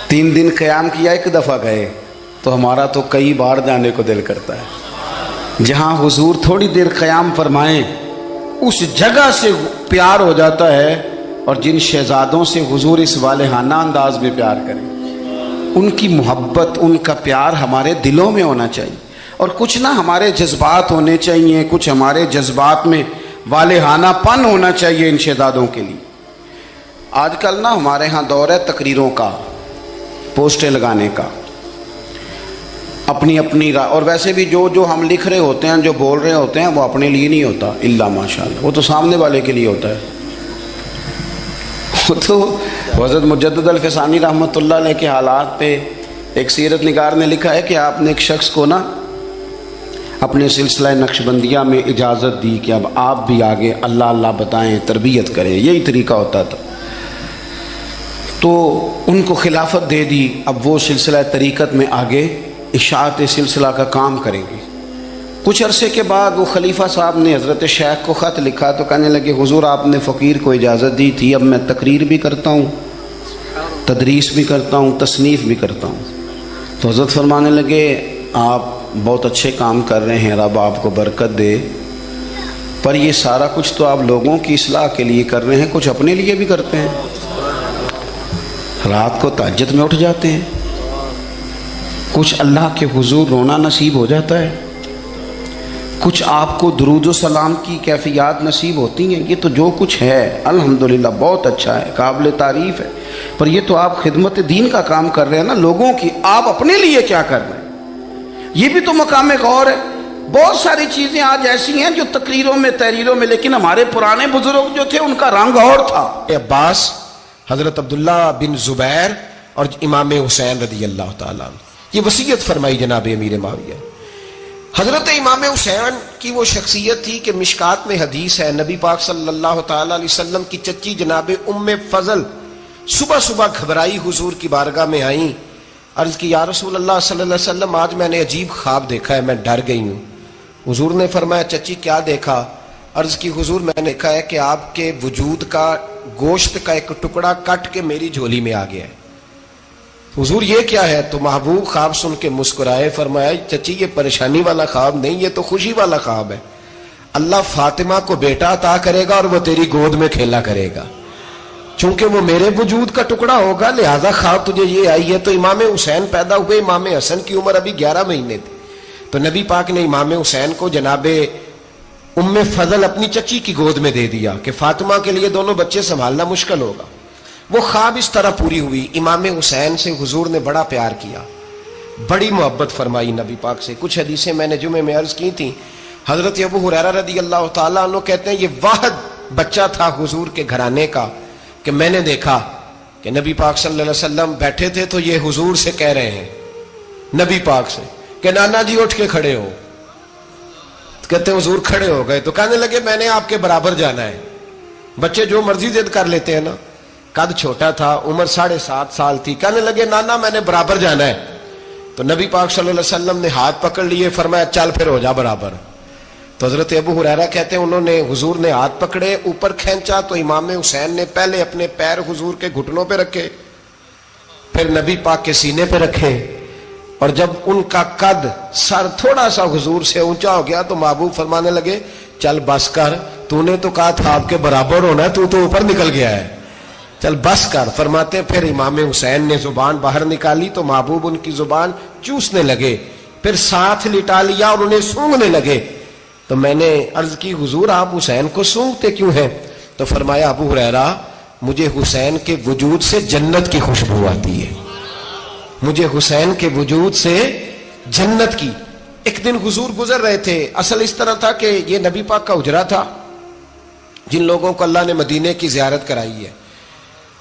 3 دن قیام کیا ایک دفعہ گئے, تو ہمارا تو کئی بار جانے کو دل کرتا ہے. جہاں حضور تھوڑی دیر قیام فرمائیں اس جگہ سے پیار ہو جاتا ہے. اور جن شہزادوں سے حضور اس والہانہ انداز میں پیار کریں, ان کی محبت, ان کا پیار ہمارے دلوں میں ہونا چاہیے. اور کچھ نہ ہمارے جذبات ہونے چاہیے, کچھ ہمارے جذبات میں والہانہ پن ہونا چاہیے ان شہزادوں کے لیے. آج کل نا ہمارے ہاں دور ہے تقریروں کا, پوسٹیں لگانے کا, اپنی اپنی راہ. اور ویسے بھی جو ہم لکھ رہے ہوتے ہیں, جو بول رہے ہوتے ہیں, وہ اپنے لیے نہیں ہوتا الا ماشاءاللہ, وہ تو سامنے والے کے لیے ہوتا ہے. وہ تو حضرت مجدد الفسانی رحمۃ اللہ علیہ کے حالات پہ ایک سیرت نگار نے لکھا ہے کہ آپ نے ایک شخص کو نا اپنے سلسلہ نقشبندیہ میں اجازت دی کہ اب آپ بھی آگے اللہ اللہ بتائیں، تربیت کریں، یہی طریقہ ہوتا تھا، تو ان کو خلافت دے دی، اب وہ سلسلہ طریقت میں آگے اشاعت سلسلہ کا کام کریں گے۔ کچھ عرصے کے بعد وہ خلیفہ صاحب نے حضرت شیخ کو خط لکھا تو کہنے لگے حضور آپ نے فقیر کو اجازت دی تھی، اب میں تقریر بھی کرتا ہوں، تدریس بھی کرتا ہوں، تصنیف بھی کرتا ہوں۔ تو حضرت فرمانے لگے آپ بہت اچھے کام کر رہے ہیں، رب آپ کو برکت دے، پر یہ سارا کچھ تو آپ لوگوں کی اصلاح کے لیے کر رہے ہیں، کچھ اپنے لیے بھی کرتے ہیں؟ رات کو تہجد میں اٹھ جاتے ہیں، کچھ اللہ کے حضور رونا نصیب ہو جاتا ہے، کچھ آپ کو درود و سلام کی کیفیات نصیب ہوتی ہیں، یہ تو جو کچھ ہے الحمدللہ بہت اچھا ہے، قابل تعریف ہے، پر یہ تو آپ خدمت دین کا کام کر رہے ہیں نا لوگوں کی، آپ اپنے لیے کیا کر رہے ہیں؟ یہ بھی تو مقام غور ہے۔ بہت ساری چیزیں آج ایسی ہیں جو تقریروں میں تحریروں میں، لیکن ہمارے پرانے بزرگ جو تھے ان کا رنگ اور تھا۔ عباس، حضرت عبداللہ بن زبیر اور امام حسین رضی اللہ تعالیٰ عنہ، یہ وصیت فرمائی جناب امیر معاویہ۔ حضرت امام حسین کی وہ شخصیت تھی کہ مشکات میں حدیث ہے، نبی پاک صلی اللہ تعالیٰ علیہ وسلم کی چچی جناب ام فضل صبح صبح گھبرائی حضور کی بارگاہ میں آئیں، عرض کی یا رسول اللہ صلی اللہ علیہ وسلم آج میں نے عجیب خواب دیکھا ہے، میں ڈر گئی ہوں۔ حضور نے فرمایا چچی کیا دیکھا؟ عرض کی حضور میں نے دیکھا ہے کہ آپ کے وجود کا گوشت کا ایک ٹکڑا کٹ کے میری جھولی میں آ گیا ہے۔ حضور یہ کیا ہے؟ تو محبوب خواب سن کے مسکرائے، فرمایا چچی یہ پریشانی والا خواب نہیں، یہ تو خوشی والا خواب ہے، اللہ فاطمہ کو بیٹا عطا کرے گا اور وہ تیری گود میں کھیلا کرے گا، چونکہ وہ میرے وجود کا ٹکڑا ہوگا لہذا خواب تجھے یہ آئی ہے۔ تو امام حسین پیدا ہوئے، امام حسن کی عمر ابھی 11 مہینے تھی، تو نبی پاک نے امام حسین کو جناب ام فضل اپنی چچی کی گود میں دے دیا کہ فاطمہ کے لیے دونوں بچے سنبھالنا مشکل ہوگا۔ وہ خواب اس طرح پوری ہوئی۔ امام حسین سے حضور نے بڑا پیار کیا، بڑی محبت فرمائی نبی پاک سے۔ کچھ حدیثیں میں نے جمعے میں عرض کی تھیں، حضرت ابو ہریرہ رضی اللہ تعالیٰ عنہ کہتے ہیں یہ واحد بچہ تھا حضور کے گھرانے کا کہ میں نے دیکھا کہ نبی پاک صلی اللہ علیہ وسلم بیٹھے تھے تو یہ حضور سے کہہ رہے ہیں، نبی پاک سے کہ نانا جی اٹھ کے کھڑے ہو، کہتے ہیں حضور کھڑے ہو گئے، تو کہنے لگے میں نے آپ کے برابر جانا ہے۔ بچے جو مرضی ضد کر لیتے ہیں نا، قد چھوٹا تھا، عمر 7.5 سال تھی، کہنے لگے نانا میں نے برابر جانا ہے، تو نبی پاک صلی اللہ علیہ وسلم نے ہاتھ پکڑ لیے، فرمایا چل پھر ہو جا برابر۔ تو حضرت ابو ہریرہ کہتے ہیں انہوں نے حضور نے ہاتھ پکڑے اوپر کھینچا تو امام حسین نے پہلے اپنے پیر حضور کے گھٹنوں پہ رکھے، پھر نبی پاک کے سینے پہ رکھے، اور جب ان کا قد سر تھوڑا سا حضور سے اونچا ہو گیا تو محبوب فرمانے لگے چل بس کر، تو نے تو کہا تھا آپ کے برابر ہونا ہے، تو اوپر نکل گیا ہے، چل بس کر۔ فرماتے پھر امام حسین نے زبان باہر نکالی تو محبوب ان کی زبان چوسنے لگے، پھر ساتھ لٹا لیا اور انہیں سونگھنے لگے۔ تو میں نے عرض کی حضور آپ حسین کو سونگتے کیوں ہیں؟ تو فرمایا ابو ہریرہ مجھے حسین کے وجود سے جنت کی خوشبو آتی ہے، مجھے حسین کے وجود سے جنت کی۔ ایک دن حضور گزر رہے تھے، اصل اس طرح تھا کہ یہ نبی پاک کا حجرہ تھا، جن لوگوں کو اللہ نے مدینے کی زیارت کرائی ہے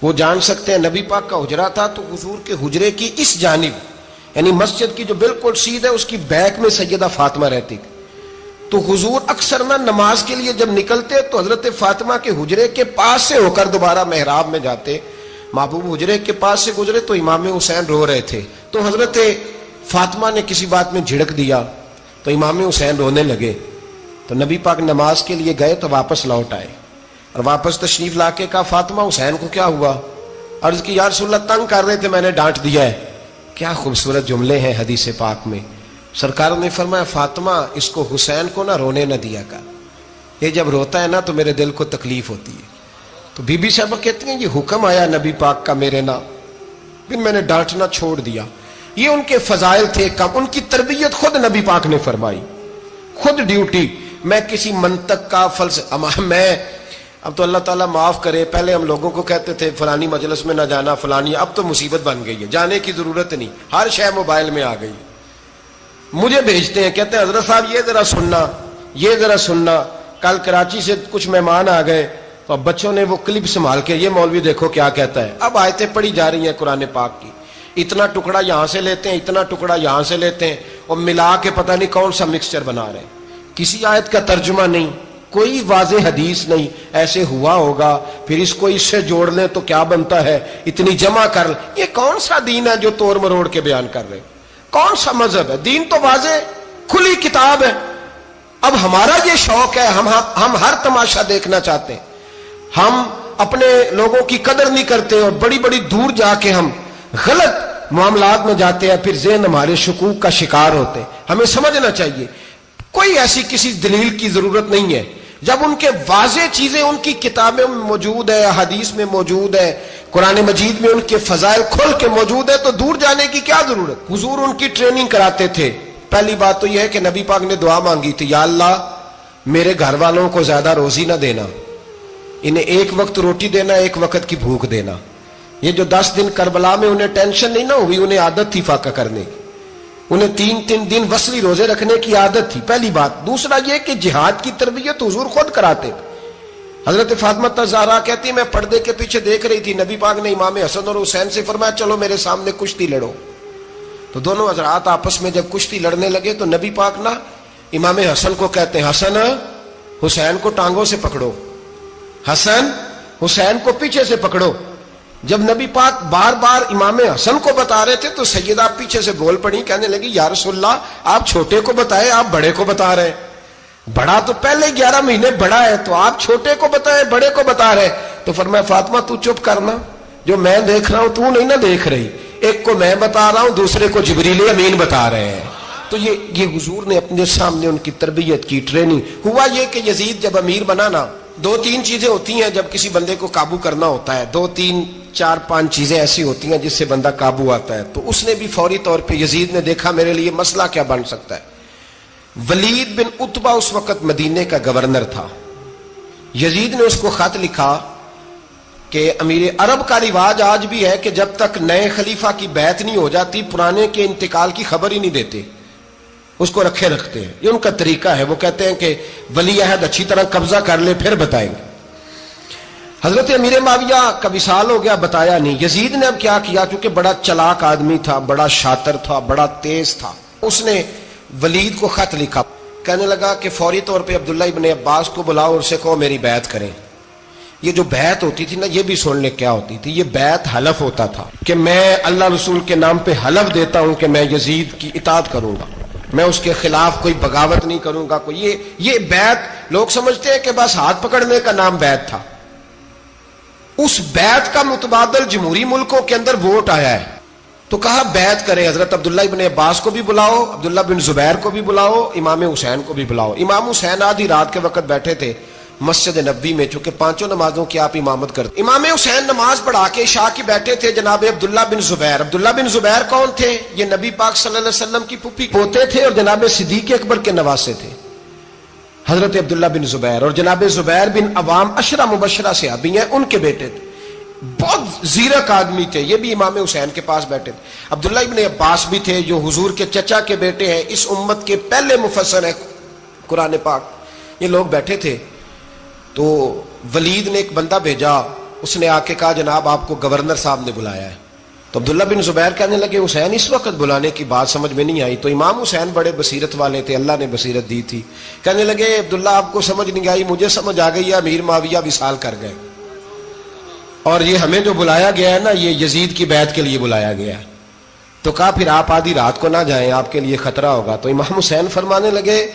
وہ جان سکتے ہیں، نبی پاک کا حجرہ تھا، تو حضور کے حجرے کی اس جانب یعنی مسجد کی جو بالکل سیدھ ہے اس کی بیک میں سیدہ فاطمہ رہتی تھی، تو حضور اکثر نہ نماز کے لیے جب نکلتے تو حضرت فاطمہ کے حجرے کے پاس سے ہو کر دوبارہ محراب میں جاتے۔ محبوب حجرے کے پاس سے گزرے تو امام حسین رو رہے تھے، تو حضرت فاطمہ نے کسی بات میں جھڑک دیا تو امام حسین رونے لگے، تو نبی پاک نماز کے لیے گئے تو واپس لوٹ آئے اور واپس تشریف لا کے کہا فاطمہ حسین کو کیا ہوا؟ عرض کی یا رسول اللہ تنگ کر رہے تھے میں نے ڈانٹ دیا ہے۔ کیا خوبصورت جملے ہیں حدیث پاک میں، سرکار نے فرمایا فاطمہ اس کو حسین کو نہ رونے نہ دیا کر، یہ جب روتا ہے نا تو میرے دل کو تکلیف ہوتی ہے۔ تو بی بی صاحبہ کہتی ہیں یہ حکم آیا نبی پاک کا میرے نا، پھر میں نے ڈانٹنا چھوڑ دیا۔ یہ ان کے فضائل تھے کم، ان کی تربیت خود نبی پاک نے فرمائی، خود ڈیوٹی۔ میں کسی منطق کا فلسفہ میں اب تو اللہ تعالیٰ معاف کرے، پہلے ہم لوگوں کو کہتے تھے فلانی مجلس میں نہ جانا فلانی، اب تو مصیبت بن گئی ہے، جانے کی ضرورت نہیں، ہر شے موبائل میں آ گئی۔ مجھے بھیجتے ہیں کہتے ہیں حضرت صاحب یہ ذرا سننا، یہ ذرا سننا، کل کراچی سے کچھ مہمان آ گئے تو اب بچوں نے وہ کلپ سنبھال کے یہ مولوی دیکھو کیا کہتا ہے، اب آیتیں پڑھی جا رہی ہیں قرآن پاک کی، اتنا ٹکڑا یہاں سے لیتے ہیں، اتنا ٹکڑا یہاں سے لیتے ہیں، اور ملا کے پتہ نہیں کون سا مکسچر بنا رہے ہیں. کسی آیت کا ترجمہ نہیں، کوئی واضح حدیث نہیں. ایسے ہوا ہوگا، پھر اس کو اس سے جوڑ لیں تو کیا بنتا ہے، اتنی جمع کر لیں. یہ کون سا دین ہے جو توڑ مروڑ کے بیان کر رہے ہیں؟ کون سا مذہب ہے؟ دین تو واضح کھلی کتاب ہے. اب ہمارا یہ شوق ہے، ہم ہر تماشا دیکھنا چاہتے ہیں. ہم اپنے لوگوں کی قدر نہیں کرتے اور بڑی بڑی دور جا کے ہم غلط معاملات میں جاتے ہیں، پھر ذہن ہمارے شکوک کا شکار ہوتے ہیں. ہمیں سمجھنا چاہیے کوئی ایسی کسی دلیل کی ضرورت نہیں ہے. جب ان کے واضح چیزیں ان کی کتابیں میں موجود ہے، حدیث میں موجود ہے، قرآن مجید میں ان کے فضائل کھل کے موجود ہے، تو دور جانے کی کیا ضرورت؟ حضور ان کی ٹریننگ کراتے تھے. پہلی بات تو یہ ہے کہ نبی پاک نے دعا مانگی تھی، یا اللہ میرے گھر والوں کو زیادہ روزی نہ دینا، انہیں ایک وقت روٹی دینا، ایک وقت کی بھوک دینا. یہ جو 10 دن کربلا میں انہیں ٹینشن نہیں نہ ہوئی، انہیں عادت تھی فاقہ کرنے کی، انہیں 3 دن وصلی روزے رکھنے کی عادت تھی. پہلی بات. دوسرا یہ کہ جہاد کی تربیت حضور خود کراتے تھے. حضرت فاطمہ زہرا کہتی میں پردے کے پیچھے دیکھ رہی تھی، نبی پاک نے امام حسن اور حسین سے فرمایا چلو میرے سامنے کشتی لڑو. تو دونوں حضرات آپس میں جب کشتی لڑنے لگے تو نبی پاک نا امام حسن کو کہتے ہیں حسن حسین کو ٹانگوں سے پکڑو، حسن حسین کو پیچھے سے پکڑو. جب نبی پاک بار بار امام حسن کو بتا رہے تھے تو سیدہ پیچھے سے بول پڑی، کہنے لگی یا رسول اللہ آپ چھوٹے کو بتائے، آپ بڑے کو بتا رہے ہیں. بڑا تو پہلے 11 مہینے بڑا ہے، تو آپ چھوٹے کو بتائے بڑے کو بتا رہے. تو فرمایا فاطمہ تو چپ کرنا، جو میں دیکھ رہا ہوں تو نہیں نہ دیکھ رہی. ایک کو میں بتا رہا ہوں، دوسرے کو جبریل امین بتا رہے ہیں. تو یہ حضور نے اپنے سامنے ان کی تربیت کی، ٹریننگ. ہوا یہ کہ یزید جب امیر بنا نا، 2-3 چیزیں ہوتی ہیں جب کسی بندے کو قابو کرنا ہوتا ہے، 2-3-4-5 چیزیں ایسی ہوتی ہیں جس سے بندہ قابو آتا ہے. تو اس نے بھی فوری طور پہ یزید نے دیکھا میرے لیے مسئلہ کیا بن سکتا ہے. ولید بن عتبہ اس وقت مدینے کا گورنر تھا. یزید نے اس کو خط لکھا کہ امیر عرب کا رواج آج بھی ہے کہ جب تک نئے خلیفہ کی بیعت نہیں ہو جاتی پرانے کے انتقال کی خبر ہی نہیں دیتے، اس کو رکھے رکھتے ہیں. یہ ان کا طریقہ ہے. وہ کہتے ہیں کہ ولی عہد اچھی طرح قبضہ کر لے پھر بتائیں گے. حضرت امیر معاویہ کا وصال ہو گیا، بتایا نہیں. یزید نے اب کیا کیا، چونکہ بڑا چلاک آدمی تھا، بڑا شاطر تھا، بڑا تیز تھا، اس نے ولید کو خط لکھا. کہنے لگا کہ فوری طور پہ عبداللہ ابن عباس کو بلاؤ اور اسے کہو میری بیعت کریں. یہ جو بیعت ہوتی تھی نا، یہ بھی سن لے کیا ہوتی تھی. یہ بیعت حلف ہوتا تھا کہ میں اللہ رسول کے نام پہ حلف دیتا ہوں کہ میں یزید کی اطاعت کروں گا، میں اس کے خلاف کوئی بغاوت نہیں کروں گا. کوئی یہ بیعت لوگ سمجھتے ہیں کہ بس ہاتھ پکڑنے کا نام بیعت تھا. اس بیعت کا متبادل جمہوری ملکوں کے اندر ووٹ آیا ہے. تو کہا بیعت کریں. حضرت عبداللہ ابن عباس کو بھی بلاؤ، عبداللہ بن زبیر کو بھی بلاؤ، امام حسین کو بھی بلاؤ. امام حسین آدھی رات کے وقت بیٹھے تھے مسجد نبوی میں، چونکہ 5 نمازوں کی آپ امامت کرتے. امام حسین نماز پڑھا کے عشاء کی بیٹھے تھے. جناب عبداللہ بن زبیر، عبداللہ بن زبیر کون تھے؟ یہ نبی پاک صلی اللہ علیہ وسلم کی پھوپھی پوتے تھے اور جناب صدیق اکبر کے نواسے تھے. حضرت عبداللہ بن زبیر اور جناب زبیر بن عوام عشرہ مبشرہ صحابی ہیں، ان کے بیٹے تھے. بہت زیرک آدمی تھے. یہ بھی امام حسین کے پاس بیٹھے تھے. عبداللہ ابن عباس بھی تھے جو حضور کے چچا کے بیٹے ہیں، اس امت کے پہلے مفسر ہیں قرآن پاک. یہ لوگ بیٹھے تھے. تو ولید نے ایک بندہ بھیجا، اس نے آ کے کہا جناب آپ کو گورنر صاحب نے بلایا ہے. تو عبداللہ بن زبیر کہنے لگے حسین اس وقت بلانے کی بات سمجھ میں نہیں آئی. تو امام حسین بڑے بصیرت والے تھے، اللہ نے بصیرت دی تھی. کہنے لگے عبداللہ آپ کو سمجھ نہیں آئی، مجھے سمجھ آ گئی ہے، امیر معاویہ وصال کر گئے اور یہ ہمیں جو بلایا گیا ہے نا، یہ یزید کی بیعت کے لیے بلایا گیا ہے. تو کہا پھر آپ آدھی رات کو نہ جائیں، آپ کے لیے خطرہ ہوگا. تو امام حسین فرمانے لگے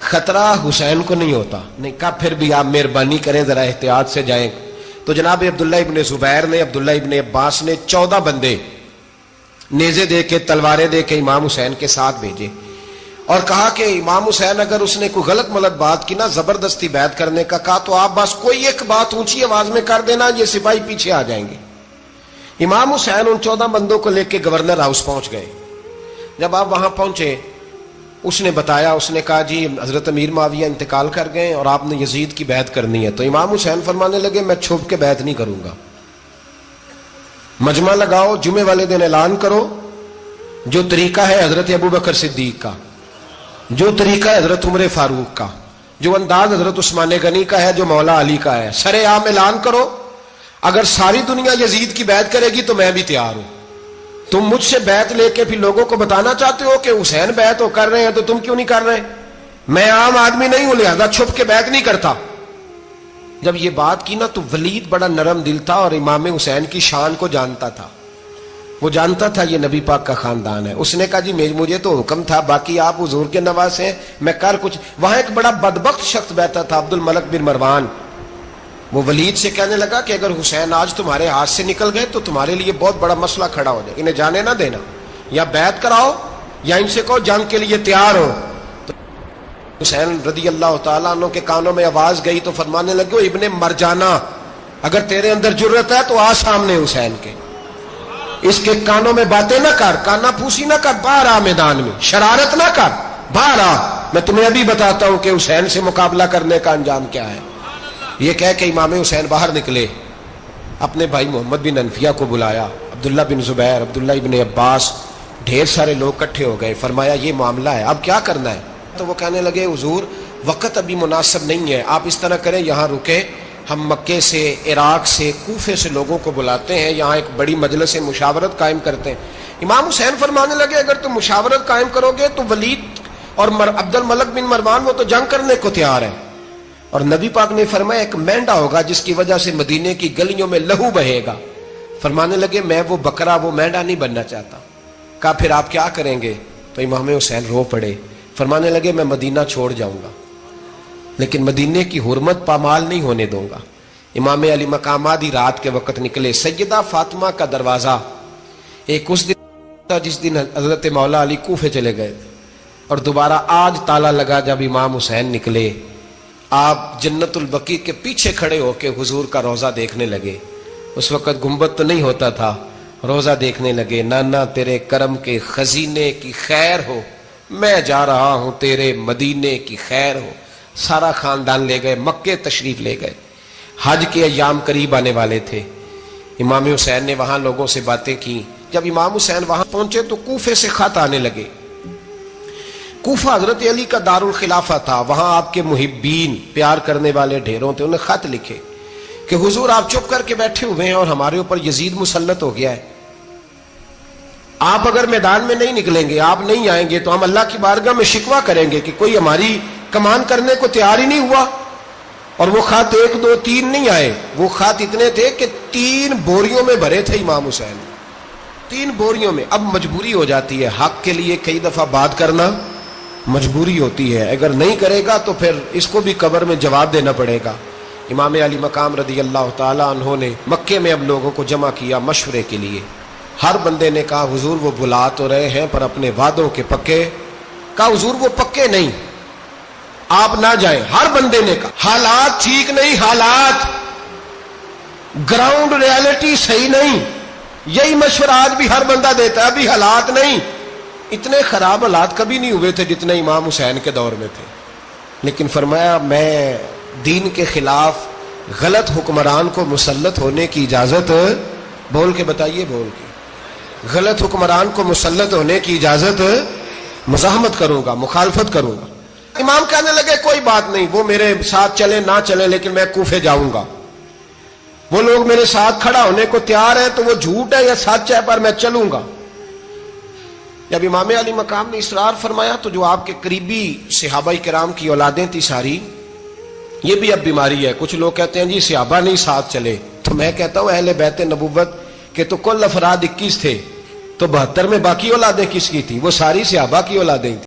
خطرہ حسین کو نہیں ہوتا. نہیں کہا پھر بھی آپ مہربانی کریں ذرا احتیاط سے جائیں. تو جناب عبداللہ ابن زبیر نے، عبداللہ ابن عباس نے 14 بندے نیزے دے کے، تلواریں دے کے امام حسین کے ساتھ بھیجے اور کہا کہ امام حسین اگر اس نے کوئی غلط ملت بات کی نا، زبردستی بیعت کرنے کا کہا، تو آپ بس کوئی ایک بات اونچی آواز میں کر دینا، یہ سپاہی پیچھے آ جائیں گے. امام حسین ان 14 بندوں کو لے کے گورنر ہاؤس پہنچ گئے. جب آپ وہاں پہنچے اس نے بتایا، اس نے کہا جی حضرت امیر معاویہ انتقال کر گئے اور آپ نے یزید کی بیعت کرنی ہے. تو امام حسین فرمانے لگے میں چھپ کے بیعت نہیں کروں گا. مجمع لگاؤ، جمعے والے دن اعلان کرو، جو طریقہ ہے حضرت ابو بکر صدیق کا، جو طریقہ ہے حضرت عمر فاروق کا، جو انداز حضرت عثمان غنی کا ہے، جو مولا علی کا ہے، سر عام اعلان کرو. اگر ساری دنیا یزید کی بیعت کرے گی تو میں بھی تیار ہوں. تم مجھ سے بیعت لے کے پھر لوگوں کو بتانا چاہتے ہو کہ حسین بیعت ہو کر رہے ہیں تو تم کیوں نہیں کر رہے؟ میں عام آدمی نہیں ہوں، لہذا چھپ کے بیعت نہیں کرتا۔ جب یہ بات کی نا تو ولید بڑا نرم دل تھا اور امام حسین کی شان کو جانتا تھا، وہ جانتا تھا یہ نبی پاک کا خاندان ہے۔ اس نے کہا جی مجھے تو حکم تھا، باقی آپ حضور کے نواز ہیں، میں کر کچھ۔ وہاں ایک بڑا بدبخت شخص بیٹھا تھا، عبد الملک بن مروان، وہ ولید سے کہنے لگا کہ اگر حسین آج تمہارے ہاتھ سے نکل گئے تو تمہارے لیے بہت بڑا مسئلہ کھڑا ہو جائے، انہیں جانے نہ دینا، یا بیعت کراؤ یا ان سے کہو جنگ کے لیے تیار ہو۔ تو حسین رضی اللہ تعالیٰ عنہ کے کانوں میں آواز گئی تو فرمانے لگے ابن مرجانہ، اگر تیرے اندر جرت ہے تو آ سامنے حسین کے، اس کے کانوں میں باتیں نہ کر، کانا پھوسی نہ کر، باہر آ میدان میں، شرارت نہ کر، باہر آ، میں تمہیں ابھی بتاتا ہوں کہ حسین سے مقابلہ کرنے کا انجام کیا ہے۔ یہ کہہ کہ امام حسین باہر نکلے، اپنے بھائی محمد بن انفیہ کو بلایا، عبداللہ بن زبیر، عبداللہ ابن عباس، ڈھیر سارے لوگ اکٹھے ہو گئے۔ فرمایا یہ معاملہ ہے، اب کیا کرنا ہے؟ تو وہ کہنے لگے حضور وقت ابھی مناسب نہیں ہے، آپ اس طرح کریں یہاں رکے، ہم مکے سے، عراق سے، کوفے سے لوگوں کو بلاتے ہیں، یہاں ایک بڑی مجلس مشاورت قائم کرتے ہیں۔ امام حسین فرمانے لگے اگر تم مشاورت قائم کرو گے تو ولید اور عبد الملک بن مروان وہ تو جنگ کرنے کو تیار ہے، اور نبی پاک نے فرمایا ایک مینڈا ہوگا جس کی وجہ سے مدینے کی گلیوں میں لہو بہے گا۔ فرمانے لگے میں وہ بکرا، وہ مینڈا نہیں بننا چاہتا۔ کہا پھر آپ کیا کریں گے؟ تو امام حسین رو پڑے، فرمانے لگے میں مدینہ چھوڑ جاؤں گا لیکن مدینے کی حرمت پامال نہیں ہونے دوں گا۔ امام علی مقام آدھی رات کے وقت نکلے، سیدہ فاطمہ کا دروازہ ایک اس دن تھا جس دن حضرت مولا علی کوفے چلے گئے، اور دوبارہ آج تالا لگا جب امام حسین نکلے۔ آپ جنت البقیع کے پیچھے کھڑے ہو کے حضور کا روضہ دیکھنے لگے، اس وقت گنبد تو نہیں ہوتا تھا، روضہ دیکھنے لگے۔ نانا تیرے کرم کے خزینے کی خیر ہو، میں جا رہا ہوں تیرے مدینے کی خیر ہو۔ سارا خاندان لے گئے، مکے تشریف لے گئے، حج کے ایام قریب آنے والے تھے۔ امام حسین نے وہاں لوگوں سے باتیں کی۔ جب امام حسین وہاں پہنچے تو کوفے سے خط آنے لگے۔ کوفہ حضرت علی کا دارالخلافہ تھا، وہاں آپ کے محبین، پیار کرنے والے ڈھیروں تھے، انہیں خط لکھے کہ حضور آپ چپ کر کے بیٹھے ہوئے ہیں اور ہمارے اوپر یزید مسلط ہو گیا ہے، آپ اگر میدان میں نہیں نکلیں گے، آپ نہیں آئیں گے تو ہم اللہ کی بارگاہ میں شکوہ کریں گے کہ کوئی ہماری کمان کرنے کو تیار ہی نہیں ہوا۔ اور وہ خط 1 2 3 نہیں آئے، وہ خط اتنے تھے کہ 3 بوریوں میں بھرے تھے امام حسین، 3 بوریوں میں۔ اب مجبوری ہو جاتی ہے، حق کے لیے کئی دفعہ بات کرنا مجبوری ہوتی ہے، اگر نہیں کرے گا تو پھر اس کو بھی قبر میں جواب دینا پڑے گا۔ امام علی مقام رضی اللہ تعالیٰ عنہ نے مکے میں اب لوگوں کو جمع کیا مشورے کے لیے۔ ہر بندے نے کہا حضور وہ بلا تو رہے ہیں پر اپنے وعدوں کے پکے۔ کہا حضور وہ پکے نہیں، آپ نہ جائیں۔ ہر بندے نے کہا حالات ٹھیک نہیں، حالات گراؤنڈ ریالٹی صحیح نہیں، یہی مشورہ آج بھی ہر بندہ دیتا ہے، ابھی حالات نہیں۔ اتنے خراب حالات کبھی نہیں ہوئے تھے جتنے امام حسین کے دور میں تھے، لیکن فرمایا میں دین کے خلاف غلط حکمران کو مسلط ہونے کی اجازت، بول کے بتائیے، بول کے، غلط حکمران کو مسلط ہونے کی اجازت، مزاحمت کروں گا، مخالفت کروں گا۔ امام کہنے لگے کوئی بات نہیں، وہ میرے ساتھ چلے نہ چلے لیکن میں کوفے جاؤں گا، وہ لوگ میرے ساتھ کھڑا ہونے کو تیار ہے تو وہ جھوٹ ہے یا سچ ہے پر میں چلوں گا۔ جب امام علی مقام نے اصرار فرمایا تو جو آپ کے قریبی صحابہ کرام کی اولادیں تھی ساری، یہ بھی اب بیماری ہے، کچھ لوگ کہتے ہیں جی صحابہ نہیں ساتھ چلے، تو میں کہتا ہوں اہل بیت نبوت کے تو کل افراد 21 تھے، تو 72 میں باقی اولادیں کس کی تھی؟ وہ ساری صحابہ کی اولادیں تھیں۔